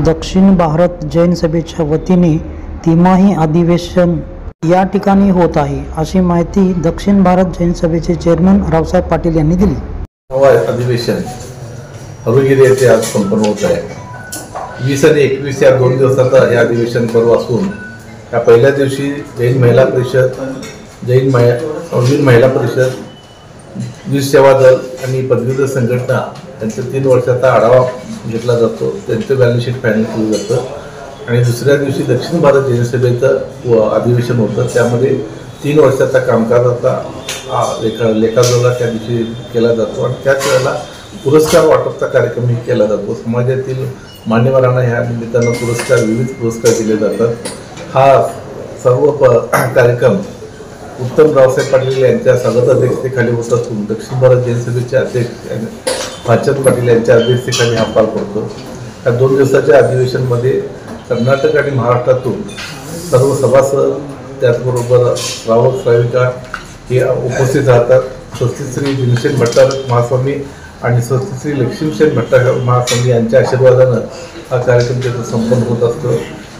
दक्षिण भारत जैन सभेच्या वतीने तिमाही अधिवेशन या ठिकाणी होत आहे, अशी माहिती दक्षिण भारत जैन सभेचे चेअरमन रावसाहेब पाटील यांनी दिली। अधिवेशन हरुगिरी येथे आज संपन्न होत आहे। 20 आणि 21 या 2 दिवसाचा हे अधिवेशन पर्व असून या पहिल्या दिवशी जैन महिला परिषद, जैन महिला परिषद, वीज सेवा दल आणि पदवीधर संघटना यांचा 3 वर्षाचा आढावा घेतला जातो, त्यांचं बॅलन्स शीट फायनल केलं जातं। आणि दुसऱ्या दिवशी दक्षिण भारत जैन सभेचं अधिवेशन होतं, त्यामध्ये 3 वर्षाचा कामकाजाचा लेखाजोखा त्या दिवशी केला जातो आणि त्याच वेळेला पुरस्कार वाटपचा कार्यक्रमही केला जातो। समाजातील मान्यवरांना ह्या निमित्तानं विविध पुरस्कार दिले जातात। हा सर्व कार्यक्रम उत्तम रावसाहेब पाटील यांच्या स्वागत अध्यक्षतेखाली होत असून दक्षिण भारत जैन सभेचे अध्यक्ष भाचन पाटील यांच्या अध्यक्षतेखाली हा पार पडतो। या 2 दिवसाच्या अधिवेशनमध्ये कर्नाटक आणि महाराष्ट्रातून सर्व सभासद, त्याचबरोबर श्रावक श्राविका हे उपस्थित राहतात। स्वस्तिक श्री भीमसेन भट्टारक महास्वामी आणि स्वस्तिक श्री लक्ष्मीसेन भट्टारक महास्वामी यांच्या आशीर्वादानं हा कार्यक्रम तिथं संपन्न होत असतो।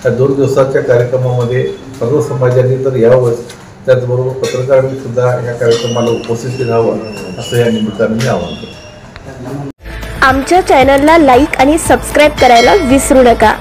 या 2 दिवसाच्या कार्यक्रमामध्ये सर्व समाजांनी तर यावंच, त्याचबरोबर पत्रकारांनी सुद्धा या कार्यक्रमाला उपस्थित राहावं असं या निमित्ताने मी आवाहन करतो। आमच्या चॅनलला लाईक आणि सबस्क्राईब करायला विसरू नका।